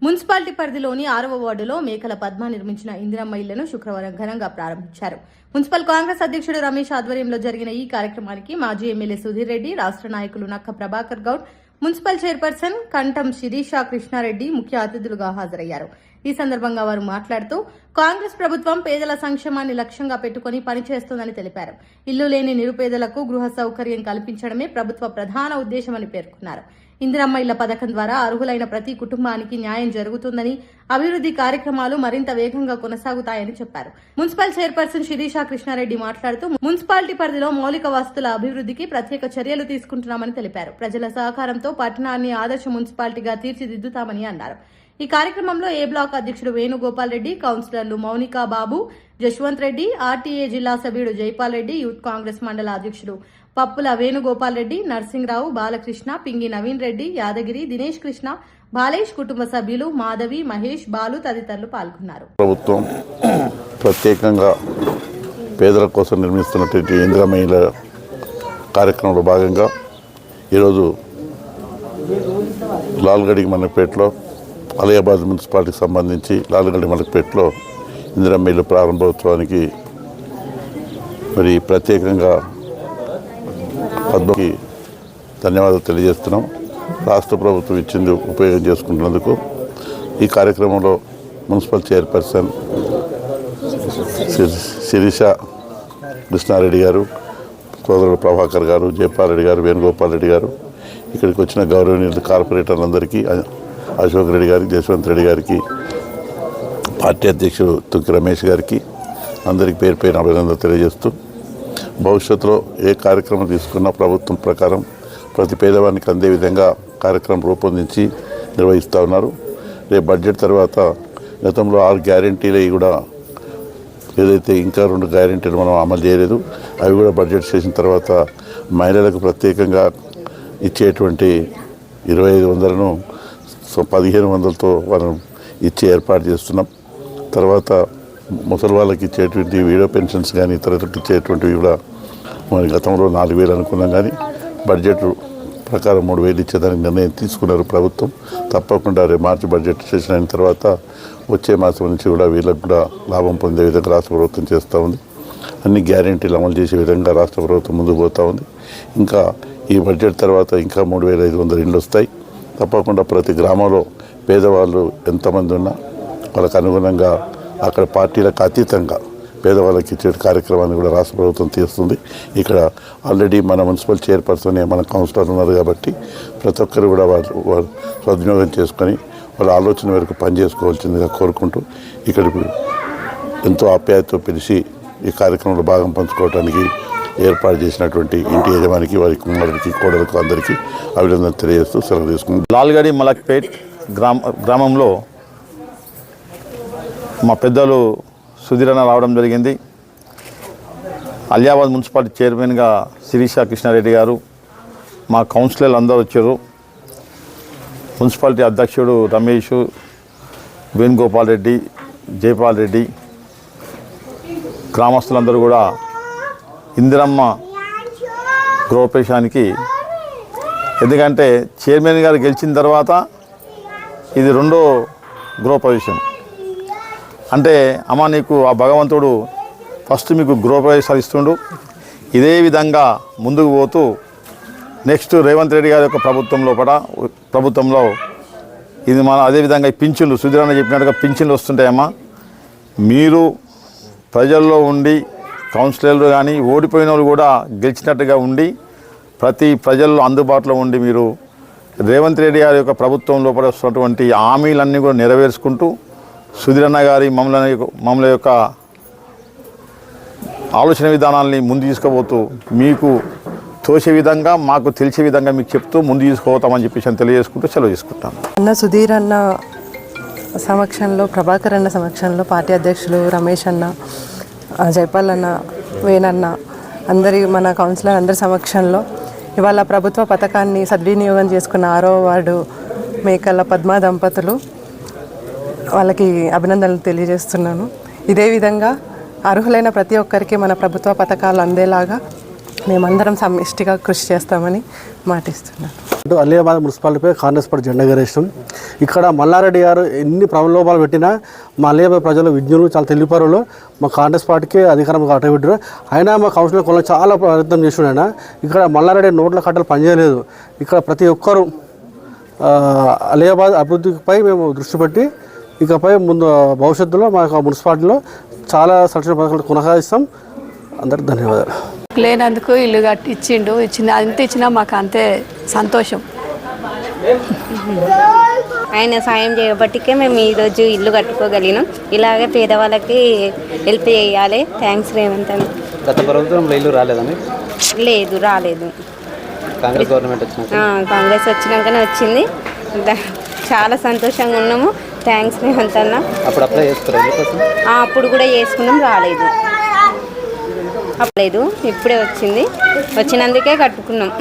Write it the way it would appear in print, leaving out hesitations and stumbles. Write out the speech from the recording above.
Municipality పరిధిలోని 6వ వార్డులో మేకల పద్మ నిర్మించిన ఇందిరమ్మ ఇళ్లను శుక్రవారం ఘనంగా ప్రారంభించారు. మున్సిపల్ కాంగ్రెస్ అధ్యక్షుడు రమేష్ ఆధ్వర్యంలో జరిగిన ఈ కార్యక్రమానికి మాజీ ఎమ్మెల్యే సుధీర్ రెడ్డి, రాష్ట్ర నాయకులు నక్క ప్రభాకర్ గౌడ్, మున్సిపల్ చైర్పర్సన్ కంఠం శిరీష కృష్ణారెడ్డి ముఖ్య అతిథులుగా హాజరయ్యారు. ఈ సందర్భంగా వారు మాట్లాడుతూ కాంగ్రెస్ ప్రభుత్వం పేదల సంక్షేమాన్ని లక్ష్యంగా పెట్టుకుని పనిచేస్తోందని తెలిపారు. ఇల్లు లేని నిరుపేదలకు గృహ సౌకర్యం కల్పించడమే ప్రభుత్వ ప్రధాన ఉద్దేశమని పేర్కొన్నారు. ఇందిరమ్మ ఇళ్ల పథకం ద్వారా అర్హులైన ప్రతి కుటుంబానికి న్యాయం జరుగుతుందని, అభివృద్ధి కార్యక్రమాలు మరింత వేగంగా కొనసాగుతాయని చెప్పారు. మున్సిపల్ చైర్పర్సన్ శిరీష కృష్ణారెడ్డి మాట్లాడుతూ మున్సిపాలిటీ పరిధిలో మౌలిక వసతుల అభివృద్ధికి ప్రత్యేక చర్యలు తీసుకుంటున్నామని తెలిపారు. ప్రజల సహకారంతో పట్టణాన్ని ఆదర్శ మున్సిపాలిటీగా తీర్చిదిద్దుతామని అన్నారు. ఈ కార్యక్రమంలో ఏ బ్లాక్ అధ్యక్షుడు వేణుగోపాల్ రెడ్డి, కౌన్సిలర్లు మౌనికా బాబు, జశ్వంత్ రెడ్డి, ఆర్టీఏ జిల్లా సభ్యుడు జైపాల్ రెడ్డి, యూత్ కాంగ్రెస్ మండల అధ్యక్షుడు పప్పుల వేణుగోపాల్ రెడ్డి, నర్సింగ్రావు, బాలకృష్ణ, పింగి నవీన్ రెడ్డి, యాదగిరి, దినేష్ కృష్ణ, బాలేష్ కుటుంబ సభ్యులు మాధవి, మహేష్, బాలు తదితరులు పాల్గొన్నారు. ప్రభుత్వం ప్రత్యేకంగా పేదల కోసం నిర్మిస్తున్నటువంటి ఇందిరమ్మ ఇళ్ల కార్యక్రమంలో భాగంగా ఈరోజు లాల్గడి మలక్పేటలో అలియాబాద్ మున్సిపాలిటీకి సంబంధించి లాల్గడి మలక్పేటలో ఇందిరమ్మ ఇళ్ల ప్రారంభోత్సవానికి మరి ప్రత్యేకంగా పద్మకి ధన్యవాదాలు తెలియజేస్తున్నాం. రాష్ట్ర ప్రభుత్వం ఇచ్చింది ఉపయోగం చేసుకుంటున్నందుకు. ఈ కార్యక్రమంలో మున్సిపల్ చైర్పర్సన్ శిరీష కృష్ణారెడ్డి గారు, సోదరుడు ప్రభాకర్ గారు, జైపాల్ రెడ్డి గారు, వేణుగోపాల్ రెడ్డి గారు, ఇక్కడికి వచ్చిన గౌరవనీయులు కార్పొరేటర్లందరికీ, అశోక్ రెడ్డి గారికి, జశ్వంత్ రెడ్డి గారికి, పార్టీ అధ్యక్షుడు తుక్కి రమేష్ గారికి అందరికీ పేరు పేరున అభినందనలు తెలియజేస్తూ, భవిష్యత్తులో ఏ కార్యక్రమం తీసుకున్నా ప్రభుత్వం ప్రకారం ప్రతి పేదవానికి అందే విధంగా కార్యక్రమం రూపొందించి నిర్వహిస్తూ ఉన్నారు. రేపు బడ్జెట్ తర్వాత గతంలో 6 గ్యారెంటీలు కూడా ఏదైతే ఇంకా 2 గ్యారెంటీలు మనం అమలు చేయలేదు, అవి కూడా బడ్జెట్ చేసిన తర్వాత మహిళలకు ప్రత్యేకంగా ఇచ్చేటువంటి 2500ను 1500తో మనం ఇచ్చి ఏర్పాటు చేస్తున్నాం. తర్వాత ముసలి వాళ్ళకి ఇచ్చేటువంటి వీడియో పెన్షన్స్ కానీ ఇతరులకు ఇచ్చేటువంటివి కూడా మరి గతంలో 4000 అనుకున్నాం, కానీ బడ్జెట్ ప్రకారం 3000 ఇచ్చేదానికి నిర్ణయం తీసుకున్నారు ప్రభుత్వం. తప్పకుండా రేపు మార్చి బడ్జెట్ సెషన్ అయిన తర్వాత వచ్చే మాసం నుంచి కూడా వీళ్ళకు కూడా లాభం పొందే విధంగా రాష్ట్ర ప్రభుత్వం చేస్తూ ఉంది. అన్ని గ్యారెంటీలు అమలు చేసే విధంగా రాష్ట్ర ప్రభుత్వం ముందుకు పోతూ ఉంది. ఇంకా ఈ బడ్జెట్ తర్వాత ఇంకా 3500 ఇండ్లు వస్తాయి. తప్పకుండా ప్రతి గ్రామంలో పేదవాళ్ళు ఎంతమంది ఉన్నా వాళ్ళకు అనుగుణంగా అక్కడ పార్టీలకు అతీతంగా పేదవాళ్ళకి ఇచ్చే కార్యక్రమాన్ని కూడా రాష్ట్ర ప్రభుత్వం తీస్తుంది. ఇక్కడ ఆల్రెడీ మన మున్సిపల్ చైర్పర్సన్, మన కౌన్సిలర్ ఉన్నారు కాబట్టి ప్రతి ఒక్కరు కూడా వాళ్ళు సద్వినియోగం చేసుకొని వాళ్ళ ఆలోచన మేరకు పనిచేసుకోవాల్సిందిగా కోరుకుంటూ ఇక్కడికి ఎంతో ఆప్యాయతతో పిలిచి ఈ కార్యక్రమంలో భాగం పంచుకోవడానికి ఏర్పాటు చేసినటువంటి ఇంటి యజమానికి, వారి కుమారుడికి, కోడలకు అందరికీ అభినందనలు తెలియజేస్తూ సెలవు తీసుకుంటాం. లాల్గడి మలక్పేట్ గ్రామంలో మా పెద్దలు సుధీరణ రావడం జరిగింది. అలియాబాద్ మున్సిపాలిటీ చైర్మన్గా శిరీష కృష్ణారెడ్డి గారు, మా కౌన్సిలర్లు అందరూ వచ్చారు. మున్సిపాలిటీ అధ్యక్షుడు రమేష్, వేణుగోపాల్ రెడ్డి, జైపాల్ రెడ్డి, గ్రామస్తులందరూ కూడా ఇందిరమ్మ గృహప్రవేశానికి, ఎందుకంటే చైర్మన్ గారు గెలిచిన తర్వాత ఇది 2వ గృహప్రవేశం. అంటే అమ్మ నీకు ఆ భగవంతుడు ఫస్ట్ మీకు గృహప్రవేశాలు ఇస్తుండు. ఇదే విధంగా ముందుకు పోతూ నెక్స్ట్ రేవంత్ రెడ్డి గారి యొక్క ప్రభుత్వంలో ఇది మన అదేవిధంగా పింఛన్లు సుధీరన్న చెప్పినట్టుగా పింఛన్లు వస్తుంటాయమ్మా. మీరు ప్రజల్లో ఉండి కౌన్సిలర్లు కానీ ఓడిపోయిన వాళ్ళు కూడా గెలిచినట్టుగా ఉండి ప్రతి ప్రజల్లో అందుబాటులో ఉండి మీరు రేవంత్ రెడ్డి గారి యొక్క ప్రభుత్వం లోపల వస్తున్నటువంటి హామీలన్నీ కూడా నెరవేర్చుకుంటూ సుధీరన్న గారి మమ్మల్ని యొక్క ఆలోచన విధానాల్ని ముందు తీసుకుపోతూ మీకు తోసే విధంగా, మాకు తెలిసే విధంగా మీకు చెప్తూ ముందు తీసుకుపోతామని చెప్పేసి తెలియజేసుకుంటూ సెలవు తీసుకుంటాను. అన్న సుధీరన్న సమక్షంలో, ప్రభాకర్ అన్న సమక్షంలో, పార్టీ అధ్యక్షులు రమేష్ అన్న, జైపాల్ అన్న, వేణన్న, మన కౌన్సిలర్ అందరి సమక్షంలో ఇవాళ ప్రభుత్వ పథకాన్ని సద్వినియోగం చేసుకున్న 6వ వార్డు మేకల పద్మ దంపతులు వాళ్ళకి అభినందనలు తెలియజేస్తున్నాను. ఇదే విధంగా అర్హులైన ప్రతి ఒక్కరికి మన ప్రభుత్వ పథకాలు అందేలాగా మేమందరం సమిష్టిగా కృషి చేస్తామని మాటిస్తున్నాను. అలియాబాద్ మున్సిపాలిటీపై కాంగ్రెస్ పార్టీ జెండా ఎగరేసాం. ఇక్కడ మల్లారెడ్డి గారు ఎన్ని ప్రలోభాలు పెట్టినా మా అలియాబాద్ ప్రజలు విజ్ఞులు, చాలా తెలివిపరులు, మా కాంగ్రెస్ పార్టీకి అధికారం అట్టబెట్టారు. అయినా మా కౌన్సిలర్ కొల్ల చాలా ప్రయత్నం చేస్తున్నాడు ఆయన. ఇక్కడ మల్లారెడ్డి నోట్ల కట్టలు పనిచేయలేదు. ఇక్కడ ప్రతి ఒక్కరూ అలియాబాద్ అభివృద్ధిపై మేము దృష్టి పెట్టి ఇకపై ముందు భవిష్యత్తులో మా యొక్క మున్సిపాలిటీలో చాలా సంక్షేమ పథకాలు కొనసాగిస్తాం. అందరికి ధన్యవాదాలు. లేనందుకు ఇల్లు కట్టించిండు, అంత ఇచ్చినా మాకు అంతే సంతోషం. ఆయన సాయం చేయబట్టికే మేము ఈరోజు ఇల్లు కట్టుకోగలిగినాం. ఇలాగే పేదవాళ్ళకి హెల్ప్ చేయాలి. థ్యాంక్స్ రేవంత్ అని. గత ప్రభుత్వంలో ఇల్లు రాలేదని? లేదు, రాలేదు. కాంగ్రెస్ గవర్నమెంట్ వచ్చినాక? కాంగ్రెస్ వచ్చినాకనే వచ్చింది. చాలా సంతోషంగా ఉన్నాము. థ్యాంక్స్ రేవంత్ అన్న. అప్పుడు అప్లై చేసుకున్నారు? అప్పుడు కూడా చేసుకున్నాం, రాలేదు. అప్పుడు ఇప్పుడే వచ్చింది. వచ్చినందుకే కట్టుకున్నాం.